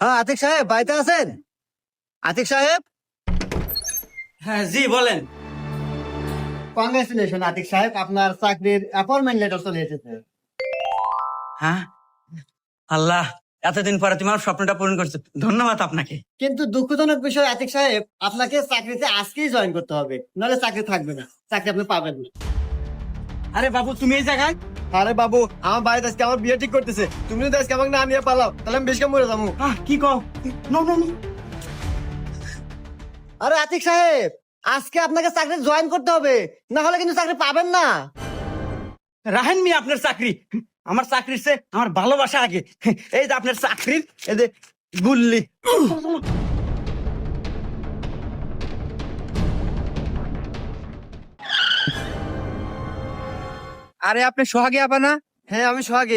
হ্যাঁ আতিক সাহেব বাড়িতে আছেন? আতিক সাহেব, হ্যাঁ জি বলেন। কংগ্রেচুলেশন আতিক সাহেব, আপনার চাকরির অ্যাপয়েন্টমেন্ট লেটার চলে এসেছে। হ্যাঁ, আল্লাহ, এতদিন পরে তুমি আমার স্বপ্নটা পূরণ করছো, ধন্যবাদ আপনাকে। কিন্তু দুঃখজনক বিষয় আতিক সাহেব, আপনাকে চাকরিতে আজকেই জয়েন করতে হবে, নাহলে চাকরি থাকবে না, চাকরি আপনি পাবেন না। আরে বাবু, তুমি এই জায়গায়? আরে বাবু, আমার বাড়িতে আজকে আমার বিয়ে ঠিক করতেছে, তুমি যদি আজকে আমাকে না নিয়ে পালাও তাহলে আমি বেশ মরে যাবো। কি কও? No no no. আরে আতিক সাহেব, আজকে আপনাকে চাকরি জয়েন করতে হবে, না হলে কিন্তু চাকরি পাবেন না। রাহেন মি আপনার চাকরি, আমার চাকরির চেয়ে আমার ভালোবাসা আগে। এই যে আপনার চাকরির, এই যে গুল্লি। আরে আপনি সোহাগী আপা না? হ্যাঁ আমি সোহাগী।